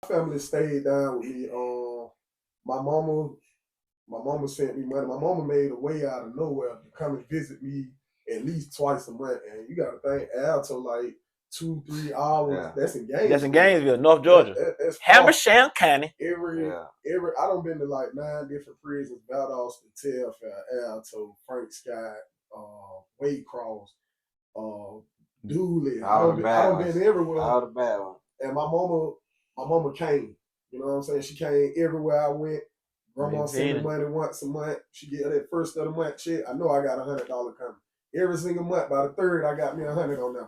family stayed down with me. My mama sent me money. My mama made a way out of nowhere to come and visit me at least twice a month. And you got to think Alto like 2-3 hours. Yeah. That's in Gainesville. That's in Gainesville, North Georgia. That's Habersham County. Every I done been to like 9 different prisons: Valdosta, Telfair, Alto, Frank Scott, Waycross, Dooley. I done been everywhere. All the bad ones. And my mama came. You know what I'm saying? She came everywhere I went. Grandma send me money once a month. She get that first of the month check. I know I got $100 coming. Every single month, by the third, I got me $100 on there.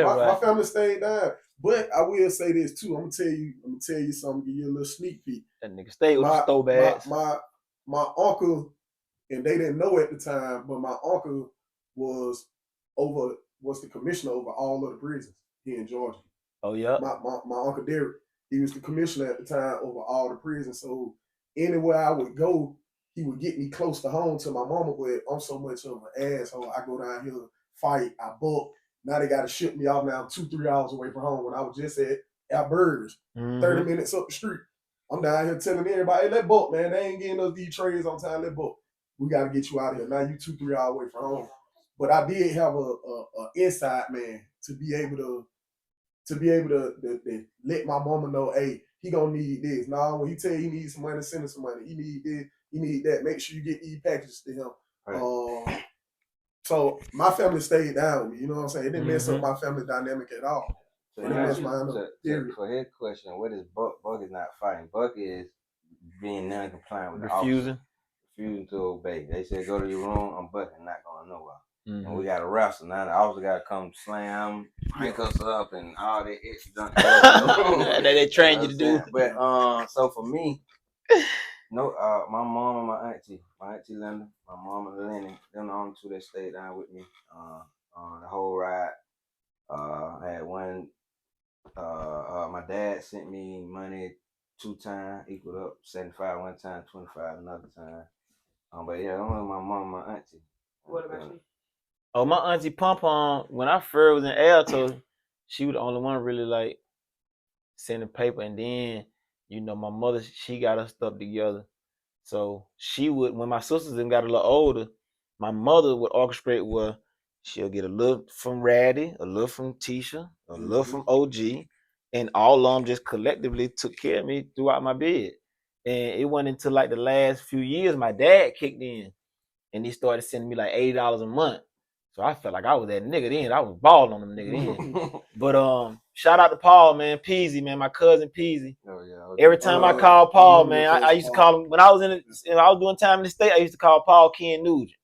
My family stayed down. But I will say this too. I'm gonna tell you something, give you a little sneak peek. That nigga stayed with the stove bags. My uncle, and they didn't know at the time, but my uncle was the commissioner over all of the prisons here in Georgia. Oh yeah. My uncle Derek, he was the commissioner at the time over all the prisons. So anywhere I would go, he would get me close to home to my mama, but I'm so much of an asshole. I go down here, fight, I buck. Now they got to ship me off now 2-3 hours away from home when I was just at Burgers, 30 minutes up the street. I'm down here telling everybody, hey, let buck, man. They ain't getting us these trays on time. Let buck. We got to get you out of here. Now you 2-3 hours away from home. But I did have a inside man to be able to let my mama know, hey, he gonna need this. Now when he tell you he needs some money, send him some money. He need this, he need that. Make sure you get these packages to him. Right. So my family stayed down with me. You know what I'm saying? It didn't mess up my family dynamic at all. So for his question, what is Buck? Buck is not fighting. Buck is being non-compliant with the officer. Refusing to obey. They said go to your room. I'm bucking, not going nowhere. And we got to wrestle now. The officer got to come slam, pick us up, and all that extra junk. That they train you to do. But so for me, no, my mom and my auntie Linda, my mom and Lenny, them the only two that stayed down with me. The whole ride. I had one. My dad sent me money 2 times, equaled up 75 one time, 25 another time. But yeah, only my mom and my auntie. What about you? Oh, my auntie Pom Pom, when I first was in Alto, she was the only one really like sending paper. And then, you know, my mother, she got her stuff together. So she would, when my sisters then got a little older, my mother would orchestrate where she'll get a little from Ratty, a little from Tisha, a little from OG, and all of them just collectively took care of me throughout my bed. And it wasn't until like the last few years my dad kicked in, and he started sending me like $80 a month. So I felt like I was that nigga then. I was balling on them nigga then. But shout out to Paul, man. Peasy, man. My cousin Peasy. Oh yeah. Every time I call Paul, man, I used to call him when I was I was doing time in the state. I used to call Paul Ken Nugent,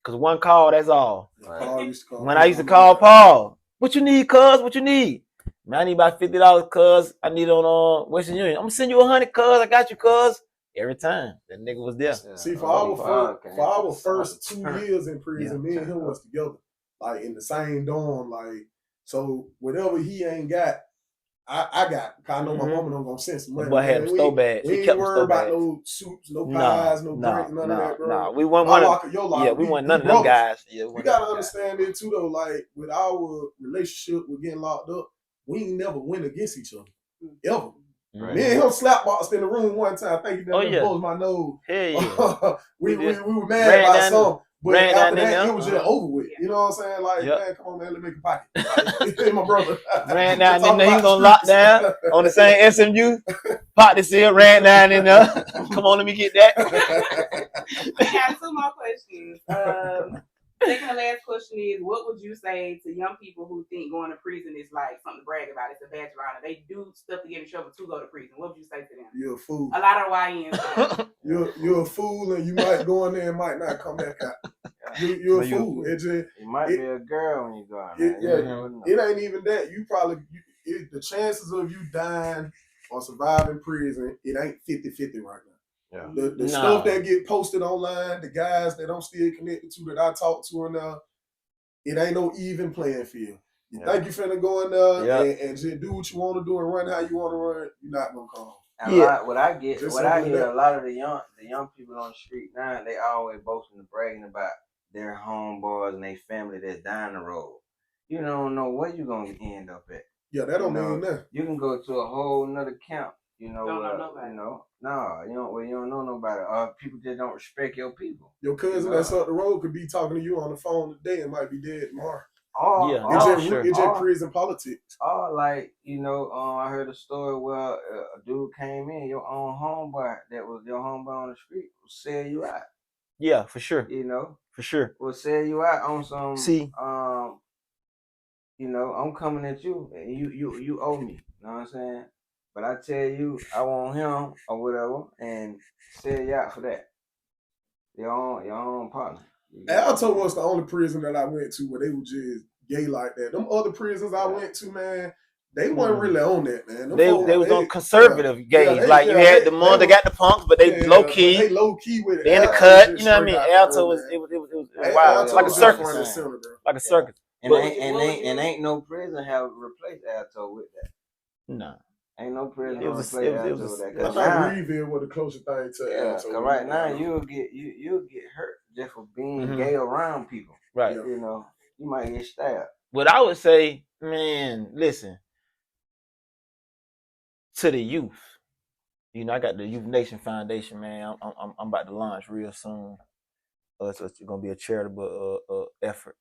cause one call, that's all. Right. When I used to call Paul, what you need, cuz? What you need? Man, I need about $50, cuz. I need on Western Union. I'm gonna send you 100, cuz. I got you, cuz. Every time that nigga was there. Yeah. See, for our first 2 years in prison, me and him was together, like in the same dorm. Like, so whatever he ain't got, I got. Cause I know my mama don't gonna send some money. But I had them stove bags. We ain't worried about no soups, no pies, no drinks, none of that, bro. Nah, we want one. We want none of them guys. Yeah, you gotta understand it too, though. Like with our relationship, with getting locked up, we ain't never win against each other, ever. Right. Me and him slapboxed in the room one time. I think he done blows my nose. Hey, yeah. we were mad about something. But after that, it was just over with. You know what I'm saying? Like, man, come on, man, let me make a pocket. Like, my brother. Ran down in there. He was on lockdown on the same SMU. Pot this here, ran down in there. Come on, let me get that. I got 2 more questions. Second to last question is, what would you say to young people who think going to prison is like something to brag about? It's a badge of honor. They do stuff to get in trouble to go to prison. What would you say to them? You're a fool. A lot of YNs. You're a fool, and you might go in there and might not come back out. You're a fool. It might be a girl when you go out. It ain't even that. You probably the chances of you dying or surviving prison, it ain't 50-50 right now. Yeah. The stuff that get posted online, the guys that I'm still connected to that I talk to now, it ain't no even playing field. You think you finna go in there and just do what you want to do and run how you want to run, you're not gonna come. What I hear, a lot of the young people on the street now, they always boasting and bragging about their homeboys and their family that's down the road. You don't know where you're gonna end up at. Yeah, that don't mean nothing. You can go to a whole nother camp. You know, Don't know nobody. you know, you don't know nobody. People just don't respect your people. Your cousin that's up the road could be talking to you on the phone today and might be dead tomorrow. It's just prison politics. Like, you know, I heard a story where a dude came in, your own homeboy, that was your homeboy on the street, will sell you out. Yeah, for sure. You know, for sure. Will sell you out on some. See, you know, I'm coming at you, and you owe me. You know what I'm saying? But I tell you, I want him or whatever, and sell you out for that. Your own partner. Alto was the only prison that I went to where they were just gay like that. Them other prisons I went to, man, they weren't really on that, man. They was on conservative gays. You had the ones that got the punks, but they low key. They low key with it. They in the cut, you know what I mean? Alto was wild, like a circus, like a circus. And ain't no prison have replaced Alto with that. No. Ain't no prison replace Alto with that. I thought Greenville was the closest thing to Alto. Cause right now you'll get hurt just for being gay around people. Right. You know, you might get stabbed. But I would say, man, listen, to the youth. You know, I got the Youth Nation Foundation, man. I'm about to launch real soon. So it's gonna be a charitable effort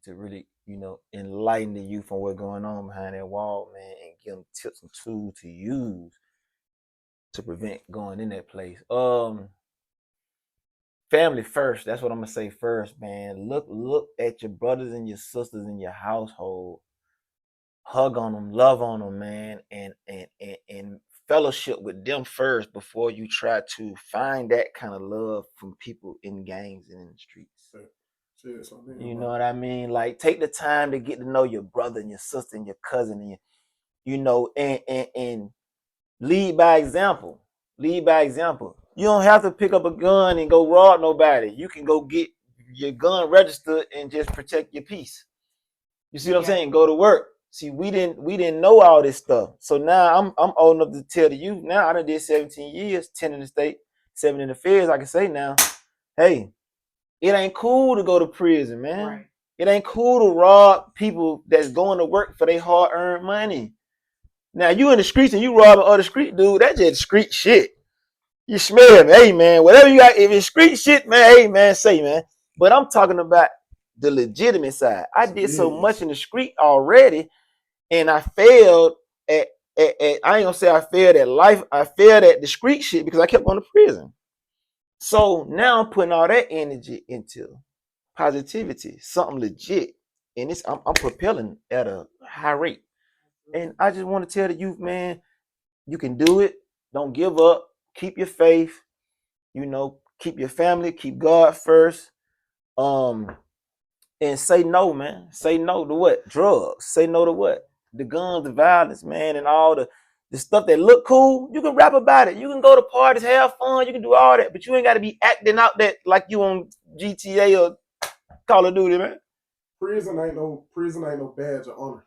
to really, you know, enlighten the youth on what's going on behind that wall, man, and give them tips and tools to use to prevent going in that place. Family first. That's what I'm gonna say first, man. Look at your brothers and your sisters in your household. Hug on them, love on them, man, and fellowship with them first before you try to find that kind of love from people in gangs and in the streets. You know what I mean? Like, take the time to get to know your brother and your sister and your cousin, and you know, and lead by example. Lead by example. You don't have to pick up a gun and go rob nobody. You can go get your gun registered and just protect your peace. You see what I'm saying? Go to work. See, we didn't know all this stuff. So now I'm old enough to tell the youth. Now I done did 17 years, 10 in the state, 7 in the feds. I can say now, hey, it ain't cool to go to prison, man. Right. It ain't cool to rob people that's going to work for their hard-earned money. Now you in the streets and you robbing other street dude, that's just street shit. You smell me, hey man, whatever you got, if it's street shit, man, hey man, say man. But I'm talking about the legitimate side. I did so much in the street already, and I failed at I ain't gonna say I failed at life. I failed at the street shit because I kept going to prison. So now I'm putting all that energy into positivity, something legit, and I'm propelling at a high rate. And I just want to tell the youth, man, you can do it. Don't give up. Keep your faith. You know, keep your family. Keep God first. And say no, man. Say no to what? Drugs. Say no to what? The guns, the violence, man, and all the stuff that look cool. You can rap about it. You can go to parties, have fun. You can do all that, but you ain't got to be acting out that like you on GTA or Call of Duty, man. Prison ain't no badge of honor.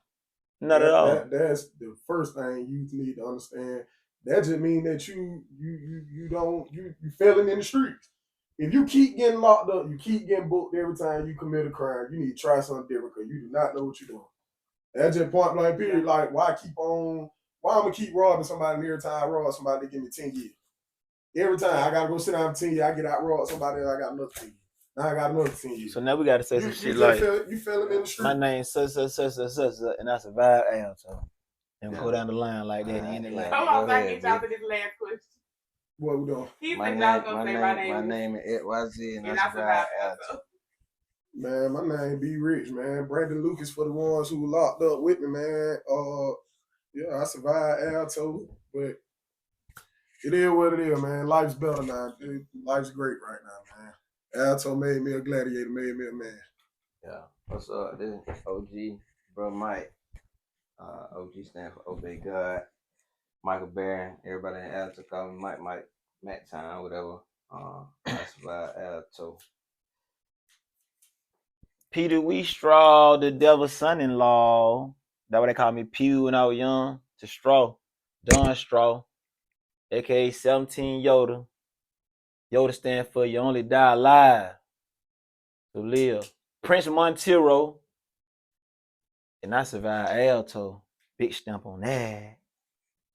Not at all. That's the first thing you need to understand. That just means that you failing in the streets. If you keep getting locked up, you keep getting booked every time you commit a crime, you need to try something different because you do not know what you're doing. That's just point blank period. Like, why I'm gonna keep robbing somebody, and every time I rob somebody, they give me 10 years. Every time I gotta go sit down for 10 years, I get out rob somebody, I got another 10 years. Now I got another 10 years. So now we gotta say some shit like you failing in the street. My name's such, and I survived Alto. And go down the line like that. Come on, I get y'all to this last question. What we doing? He said y'all gonna say my name. My name is XYZ, and I survived Alto. Man, my name be Rich, man. Brandon Lucas for the ones who locked up with me, man. I survived Alto, but it is what it is, man. Life's better now. Life's great right now, man. Alto made me a gladiator, made me a man. Yeah. What's up? This is OG, bro Mike. OG stand for Obey God. Michael Barron, everybody in Alto call me Mike, Matt Time, whatever. I survived Alto. Peter Weestraw, the devil's son-in-law. That's what they call me, Pew, when I was young. To Straw, Don Straw, aka 17 Yoda. Yoda stand for you only die alive. So live. Prince Montero. And I survived Alto. Big stamp on that.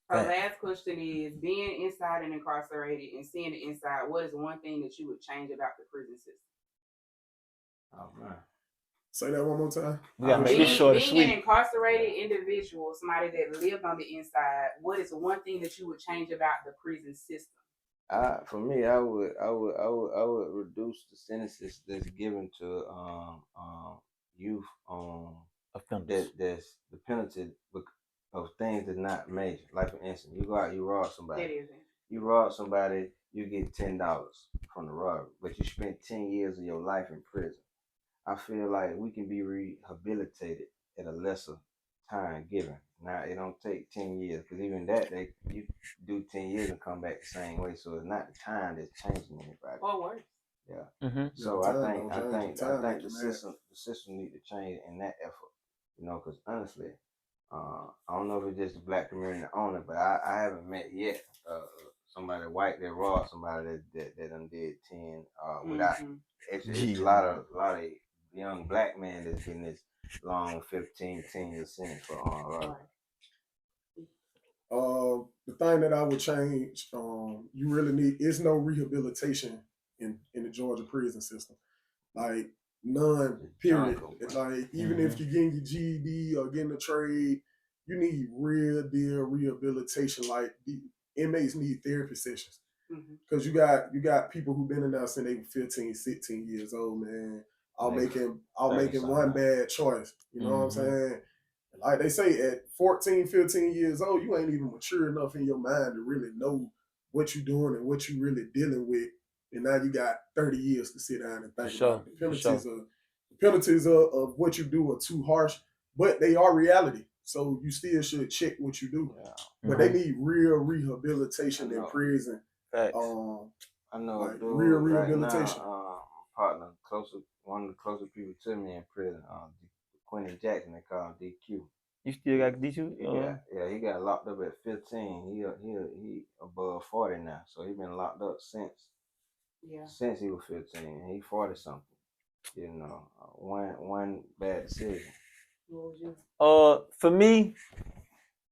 Our Fact. last question is: being inside and incarcerated and seeing the inside, what is one thing that you would change about the prison system? Oh man. Say that one more time. We gotta make this short and Being an sweet. incarcerated individual, somebody that lived on the inside, what is one thing that you would change about the prison system? For me, I would reduce the sentences that's given to youth Offenders. that's the penalty of things that's not major. Like for instance, you go out, you rob somebody. That is it. You rob somebody, you get $10 from the robbery, but you spent 10 years of your life in prison. I feel like we can be rehabilitated at a lesser time given. Now it don't take 10 years because even that you do 10 years and come back the same way. So it's not the time that's changing anybody. Or worse. Yeah. Mm-hmm. So Yeah, I think the system need to change in that effort. You know, because honestly, I don't know if it's just the black community that own it, but I haven't met yet somebody white that robbed somebody that done did 10 without. It's a lot of young black men that's getting this long 15, 10-year sentence for robbery. The thing that I would change, you really need is no rehabilitation in the Georgia prison system. Like none, period. It's like even if you're getting your GED or getting a trade, you need real deal rehabilitation. Like the inmates need therapy sessions. Because you got people who've been in there since they were 15, 16 years old, man. I'll making one bad choice. You know what I'm saying? Like they say, at 14, 15 years old, you ain't even mature enough in your mind to really know what you're doing and what you're really dealing with. And now you got 30 years to sit down and think about it. The penalties of what you do are too harsh, but they are reality. So you still should check what you do. Yeah. But they need real rehabilitation in prison. Facts. I know like real rehabilitation. Right now, partner, one of the closest people to me in prison, Quentin Jackson, they call him DQ. You still got DQ? Yeah, he got locked up at 15. He above 40 now, so he been locked up since he was 15. He 40 something. You know, one bad decision. For me,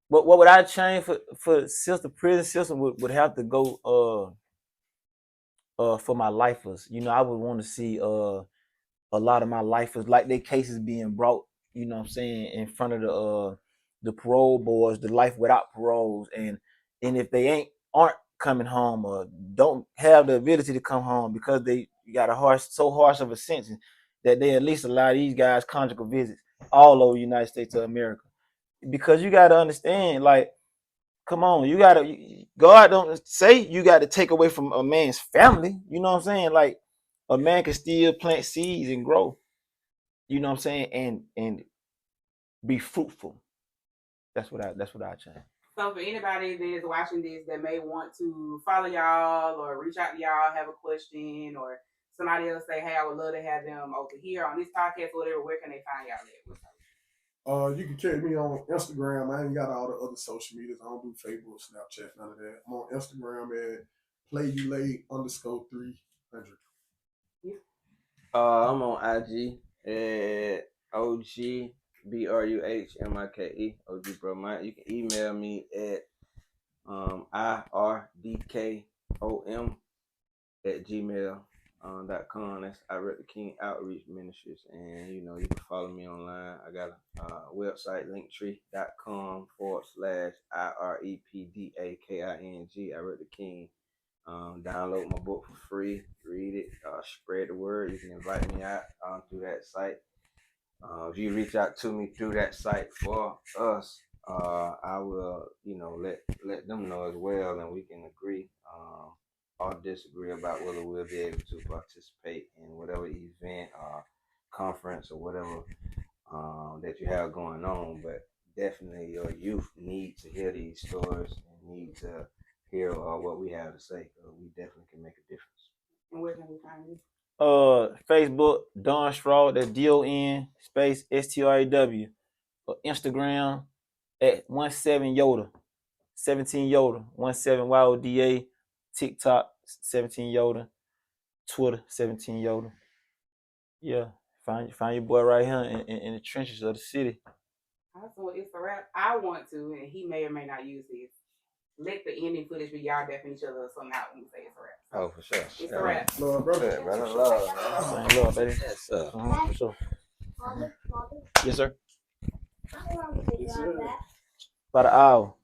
what would I change for system? Prison system would have to go for my lifers. You know, I would want to see a lot of my lifers, like their cases being brought, you know what I'm saying, in front of the parole boards, the life without paroles, and if they aren't coming home or don't have the ability to come home because they got so harsh of a sentence that they at least allow these guys conjugal visits all over the United States of America. Because you got to understand, like, come on, God don't say you got to take away from a man's family. You know what I'm saying? Like, a man can still plant seeds and grow. You know what I'm saying? And be fruitful. That's what I change. So for anybody that is watching this that may want to follow y'all or reach out to y'all, have a question, or somebody else say, hey, I would love to have them over here on this podcast or whatever, where can they find y'all at? You can catch me on Instagram. I ain't got all the other social medias. I don't do Facebook, Snapchat, none of that. I'm on Instagram at @playyoulate_300. I'm on IG at OGBRUHMIKE, OG Bro Mike. You can email me at IRDKOM@gmail.com. That's Director King Outreach Ministries. And you can follow me online. I got a website, linktree.com/IREPDAKING, Director King. Download my book for free, read it, spread the word. You can invite me out through that site. If you reach out to me through that site for us, I will, let them know as well, and we can agree or disagree about whether we'll be able to participate in whatever event or conference or whatever that you have going on. But definitely, your youth need to hear these stories and need to hear what we have to say. We definitely can make a difference. And where can we find you? Facebook, Don Straw, that's DON space STRAW. Instagram at 17 Yoda, 17 Yoda, 17 YODA. TikTok 17 Yoda, Twitter 17 Yoda. Yeah, find your boy right here in the trenches of the city. Also, it's a wrap. I want to, and he may or may not use this. Let the ending footage be y'all deafing each other somehow when we say it's a wrap. So Oh, for sure. it's a wrap. Lord, brother. Good, brother. Love, man. Same love, baby. Yes, sir. For sure. Yes, sir. Yes, sir. About an hour.